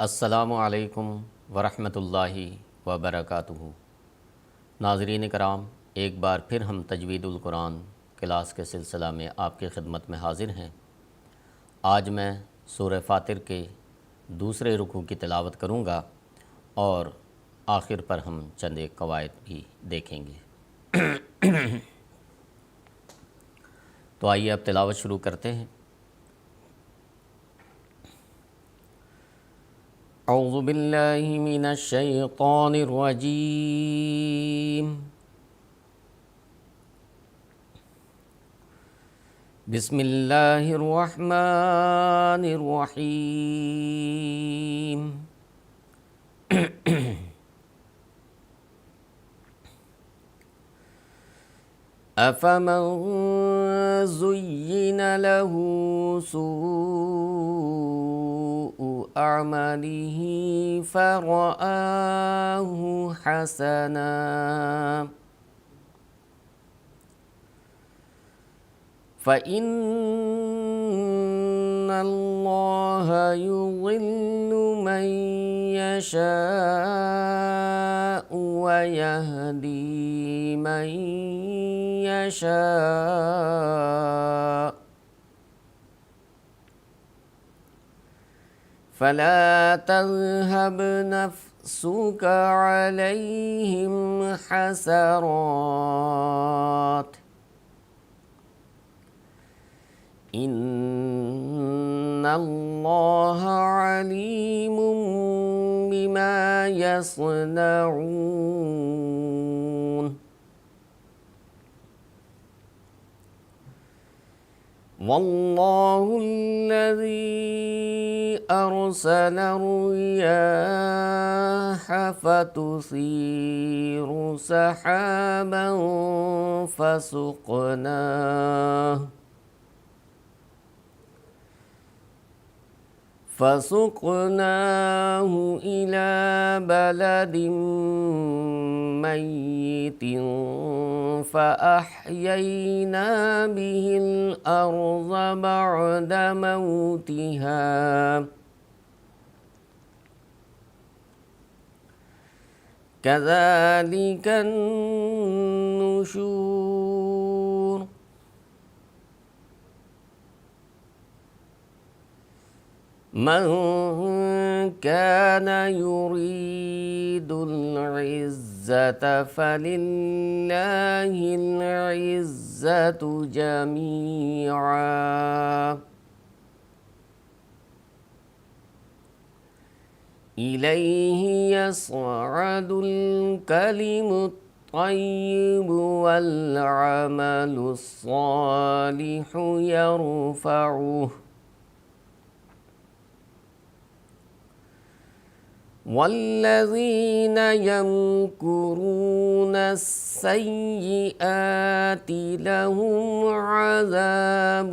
السلام علیکم ورحمۃ اللہ وبرکاتہ۔ ناظرین کرام، ایک بار پھر ہم تجوید القرآن کلاس کے سلسلہ میں آپ کی خدمت میں حاضر ہیں۔ آج میں سورہ فاطر کے دوسرے رکوع کی تلاوت کروں گا اور آخر پر ہم چند ایک قواعد بھی دیکھیں گے۔ تو آئیے اب تلاوت شروع کرتے ہیں۔ اعوذ باللہ من الشیطان الرجیم، بسم اللہ الرحمن الرحیم۔ افمن زین له سوء اعماله فرآه حسنا فإن الله يضل من يشاء ويهدي من يشاء فلا تذهب نفسك عليهم حسرات إن الله عليم بما يصنعون والله الذي أرسل الرياح فتثير سحابا فسقناه إلى بلد ميت فأحيينا به الأرض بعد موتها كذلك النشور من كان يريد العزة فلله العزة جميعا إليه يصعد الكلم الطيب والعمل الصالح يرفعه والذين يمكرون السيئات لهم عذاب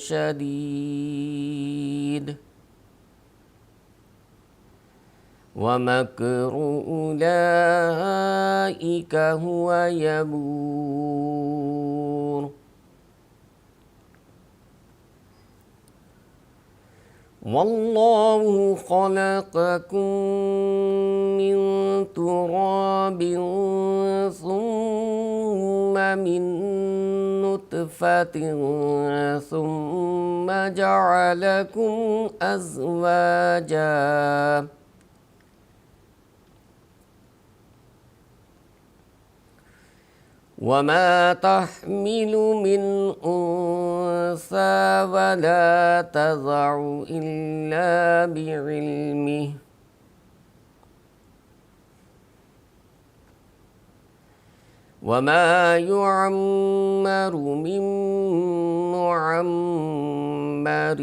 شديد ومكر أولئك هو يبور والله خلقكم من تراب ثم من نطفة ثم جعلكم أزواجا وما تحمل من أنثى ولا تضع إلا بعلمه وما يعمر من معمر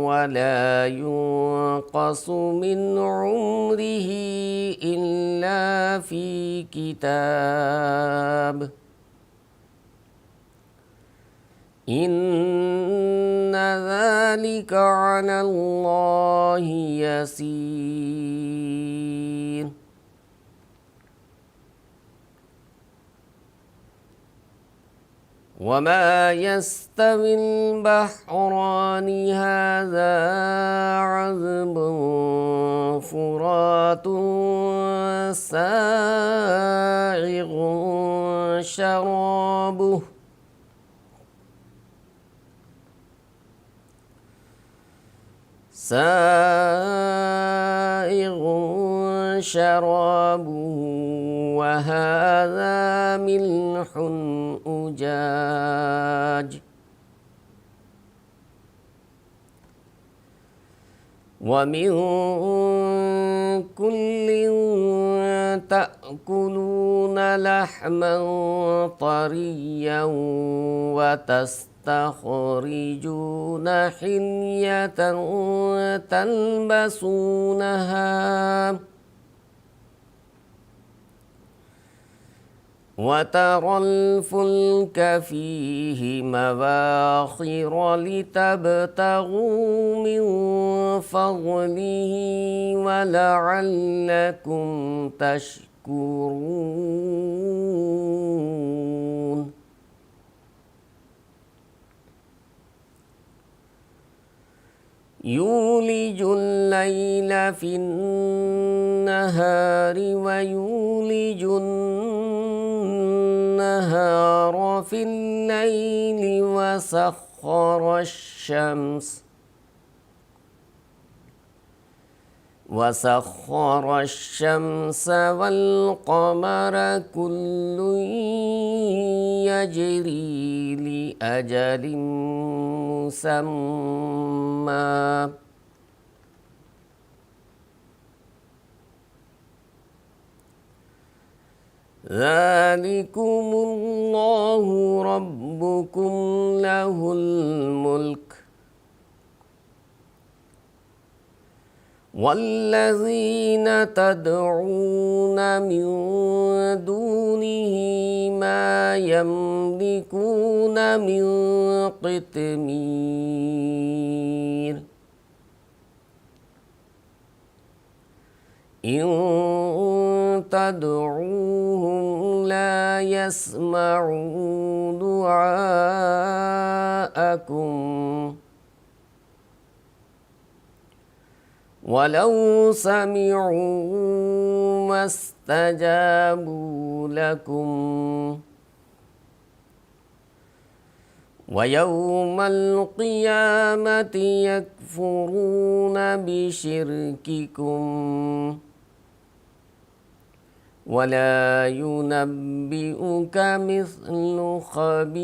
ولا ينقص من عمره إلا في كتاب إن ذلك على الله يسير وما يستوي البحران هذا عذب فرات سائغ شرابه وهذا ملح أجاج ومن كل تأكلون لحما طريا وتستخرجون حلية تلبسونها وترى الفلك فيه مواخر لتبتغوا من فضله ولعلكم تشكرون يولج الليل في النهار ويولج النهار في الليل وسخر الشمس والقمر كل يجري لأجل مسمى ذلكم الله ربكم له الملك والذين تدعون من دونه ما يملكون من قطمير إن تدعوهم لا يسمعوا دعاءكم ولو سمعوا ما استجابوا لكم ويوم القيامة يكفرون بشرككم ولا ينبئك مثل خبير۔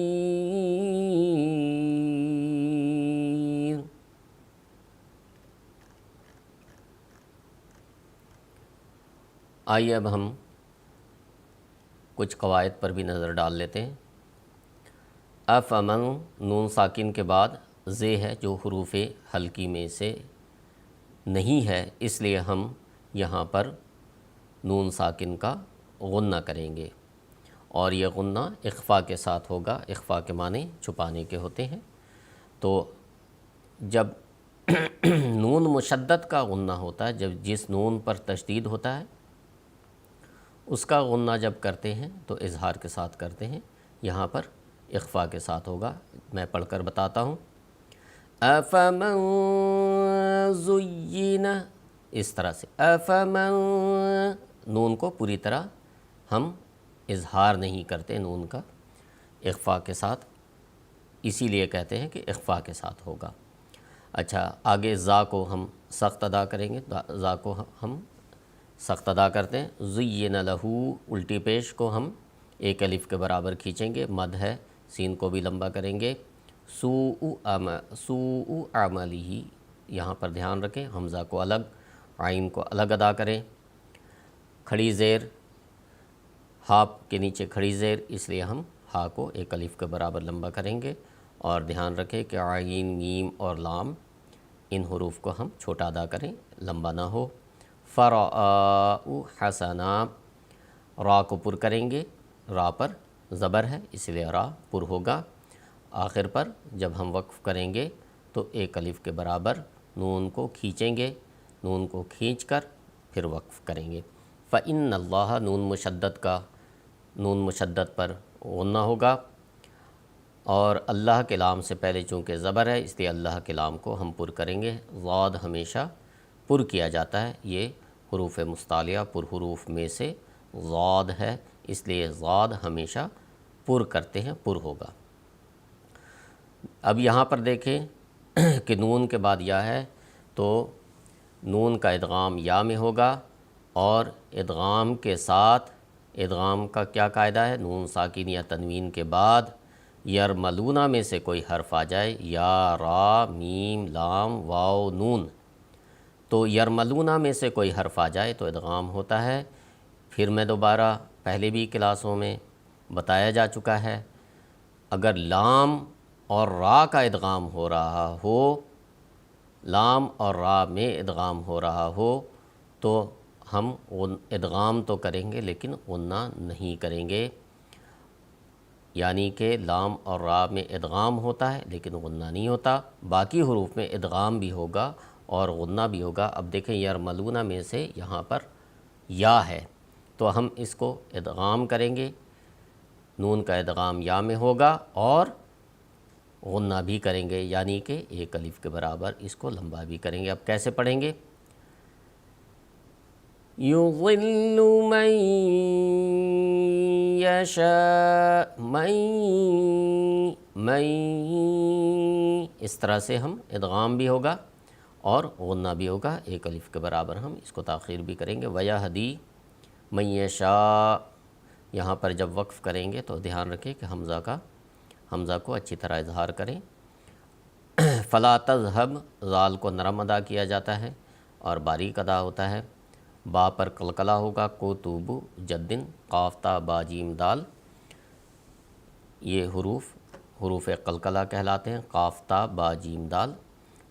آئیے اب ہم کچھ قواعد پر بھی نظر ڈال لیتے ہیں۔ افمن نون ساکن کے بعد زے ہے جو حروف حلقی میں سے نہیں ہے، اس لیے ہم یہاں پر نون ساکن کا غنہ کریں گے، اور یہ غنہ اخفا کے ساتھ ہوگا۔ اخفا کے معنی چھپانے کے ہوتے ہیں۔ تو جب نون مشدد کا غنہ ہوتا ہے، جب جس نون پر تشدید ہوتا ہے اس کا غنہ جب کرتے ہیں تو اظہار کے ساتھ کرتے ہیں، یہاں پر اخفا کے ساتھ ہوگا۔ میں پڑھ کر بتاتا ہوں۔ افمن زین، اس طرح سے افمن، نون کو پوری طرح ہم اظہار نہیں کرتے نون کا، اخفا کے ساتھ، اسی لیے کہتے ہیں کہ اخفا کے ساتھ ہوگا۔ اچھا، آگے زا کو ہم سخت ادا کریں گے، زا کو ہم سخت ادا کرتے ہیں۔ زین لہو، الٹی پیش کو ہم ایک الف کے برابر کھینچیں گے، مد ہے، سین کو بھی لمبا کریں گے۔ سوء عملہ، یہاں پر دھیان رکھیں، حمزہ کو الگ، عین کو الگ ادا کریں۔ کھڑی زیر، ہا کے نیچے کھڑی زیر، اس لیے ہم ہا کو ایک الف کے برابر لمبا کریں گے، اور دھیان رکھیں کہ عین، میم اور لام، ان حروف کو ہم چھوٹا ادا کریں، لمبا نہ ہو۔ فراء حسنا، را کو پر کریں گے، را پر زبر ہے اس لیے را پر ہوگا۔ آخر پر جب ہم وقف کریں گے تو ایک الف کے برابر نون کو کھینچیں گے، نون کو کھینچ کر پھر وقف کریں گے۔ فإن اللہ، نون مشدد کا، نون مشدد پر غنہ ہوگا۔ اور اللہ کے لام سے پہلے چونکہ زبر ہے اس لیے اللہ کے لام کو ہم پر کریں گے۔ ضاد ہمیشہ پر کیا جاتا ہے، یہ حروف مستعلیہ پر حروف میں سے ضاد ہے، اس لیے ضاد ہمیشہ پر کرتے ہیں، پر ہوگا۔ اب یہاں پر دیکھیں کہ نون کے بعد یا ہے تو نون کا ادغام یا میں ہوگا، اور ادغام کے ساتھ ادغام کا کیا قاعدہ ہے؟ نون ساکن یا تنوین کے بعد یرملونہ میں سے کوئی حرف آ جائے، یا، را، میم، لام، واو، نون، تو یرملونہ میں سے کوئی حرف آ جائے تو ادغام ہوتا ہے۔ پھر میں دوبارہ پہلے بھی کلاسوں میں بتایا جا چکا ہے، اگر لام اور را کا ادغام ہو رہا ہو، لام اور را میں ادغام ہو رہا ہو تو ہم ادغام تو کریں گے لیکن غنہ نہیں کریں گے، یعنی کہ لام اور را میں ادغام ہوتا ہے لیکن غنہ نہیں ہوتا، باقی حروف میں ادغام بھی ہوگا اور غنہ بھی ہوگا۔ اب دیکھیں یرملونہ میں سے یہاں پر یا ہے تو ہم اس کو ادغام کریں گے، نون کا ادغام یا میں ہوگا اور غنہ بھی کریں گے، یعنی کہ ایک الف کے برابر اس کو لمبا بھی کریں گے۔ اب کیسے پڑھیں گے؟ یضل من یشاء، من، اس طرح سے ہم ادغام بھی ہوگا اور غنہ بھی ہوگا، ایک الف کے برابر ہم اس کو تاخیر بھی کریں گے۔ ویہدی من یشاء، یہاں پر جب وقف کریں گے تو دھیان رکھیں کہ حمزہ کو اچھی طرح اظہار کریں۔ فلا تذہب، ذال کو نرم ادا کیا جاتا ہے اور باریک ادا ہوتا ہے۔ با پر قلقلہ ہوگا، کوتوب جدن، قاف تا با جیم دال، یہ حروف قلقلہ کہلاتے ہیں، قاف تا با جیم دال۔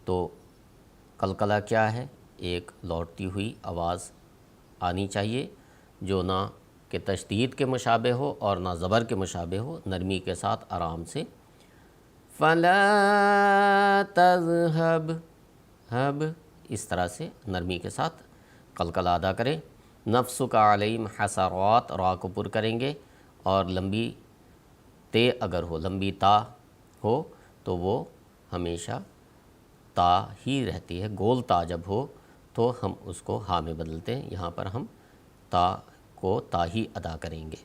تو قلقلہ کیا ہے؟ ایک لوٹتی ہوئی آواز آنی چاہیے جو نہ کہ تشدید کے مشابہ ہو اور نہ زبر کے مشابہ ہو، نرمی کے ساتھ آرام سے۔ فلا تذہب، ہب، اس طرح سے نرمی کے ساتھ قلقلہ ادا کریں۔ نفسک علیہم حسرات، را کو پر کریں گے اور لمبی تے اگر ہو، لمبی تا ہو تو وہ ہمیشہ تا ہی رہتی ہے، گول تا جب ہو تو ہم اس کو ہا میں بدلتے ہیں، یہاں پر ہم تا کو تا ہی ادا کریں گے۔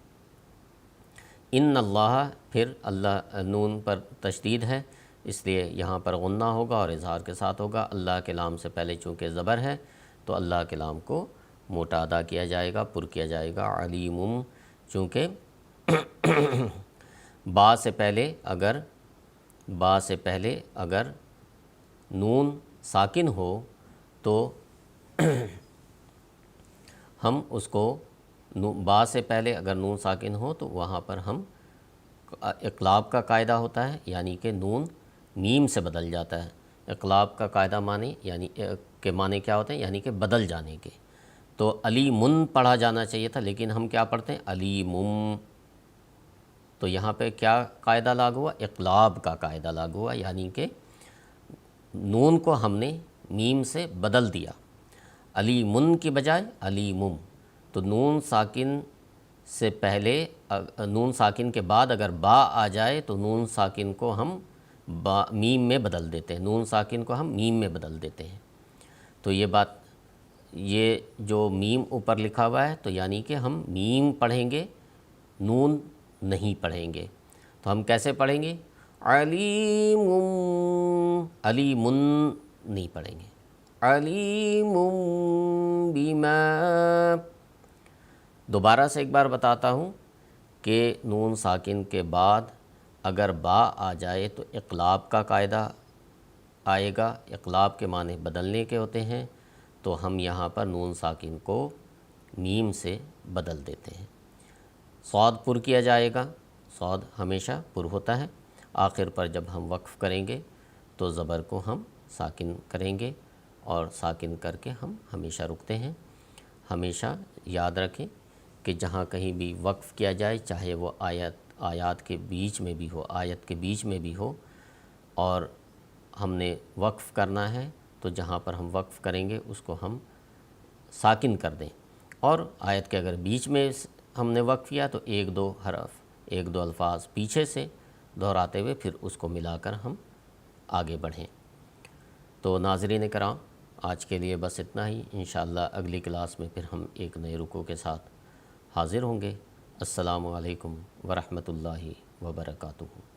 ان اللہ، پھر اللہ نون پر تشدید ہے اس لیے یہاں پر غنہ ہوگا اور اظہار کے ساتھ ہوگا۔ اللہ کے لام سے پہلے چونکہ زبر ہے تو اللہ کے لام کو موٹا ادا کیا جائے گا، پر کیا جائے گا۔ علیم، چونکہ با سے پہلے اگر نون ساکن ہو تو ہم اس کو با سے پہلے اگر نون ساکن ہو تو وہاں پر ہم اقلاب کا قاعدہ ہوتا ہے، یعنی کہ نون میم سے بدل جاتا ہے۔ اقلاب کا قاعدہ معنی یعنی کہ معنی کیا ہوتے ہیں؟ یعنی کہ بدل جانے کے۔ تو علیمن پڑھا جانا چاہیے تھا لیکن ہم کیا پڑھتے ہیں؟ علیمم، تو یہاں پہ کیا قاعدہ لاگو ہوا؟ اقلاب کا قاعدہ لاگو ہوا، یعنی کہ نون کو ہم نے میم سے بدل دیا، علیمن کی بجائے علیمم۔ تو نون ساکن سے پہلے، نون ساکن کے بعد اگر با آ جائے تو نون ساکن کو ہم میم میں بدل دیتے ہیں، نون ساکن کو ہم میم میں بدل دیتے ہیں۔ تو یہ جو میم اوپر لکھا ہوا ہے تو یعنی کہ ہم میم پڑھیں گے، نون نہیں پڑھیں گے۔ تو ہم کیسے پڑھیں گے؟ علیم، علیمن نہیں پڑھیں گے، علیم بما۔ دوبارہ سے ایک بار بتاتا ہوں کہ نون ساکن کے بعد اگر با آ جائے تو اقلاب کا قاعدہ آئے گا، اقلاب کے معنی بدلنے کے ہوتے ہیں، تو ہم یہاں پر نون ساکن کو میم سے بدل دیتے ہیں۔ صاد پر کیا جائے گا، صاد ہمیشہ پر ہوتا ہے، آخر پر جب ہم وقف کریں گے تو زبر کو ہم ساکن کریں گے اور ساکن کر کے ہم ہمیشہ رکتے ہیں۔ ہمیشہ یاد رکھیں کہ جہاں کہیں بھی وقف کیا جائے، چاہے وہ آیات کے بیچ میں بھی ہو، آیت کے بیچ میں بھی ہو، اور ہم نے وقف کرنا ہے تو جہاں پر ہم وقف کریں گے اس کو ہم ساکن کر دیں، اور آیت کے اگر بیچ میں ہم نے وقف کیا تو ایک دو الفاظ پیچھے سے دہراتے ہوئے پھر اس کو ملا کر ہم آگے بڑھیں۔ تو ناظرین کرام، آج کے لیے بس اتنا ہی۔ انشاءاللہ اگلی کلاس میں پھر ہم ایک نئے رکوع کے ساتھ حاضر ہوں گے۔ السلام علیکم ورحمۃ اللہ وبرکاتہ۔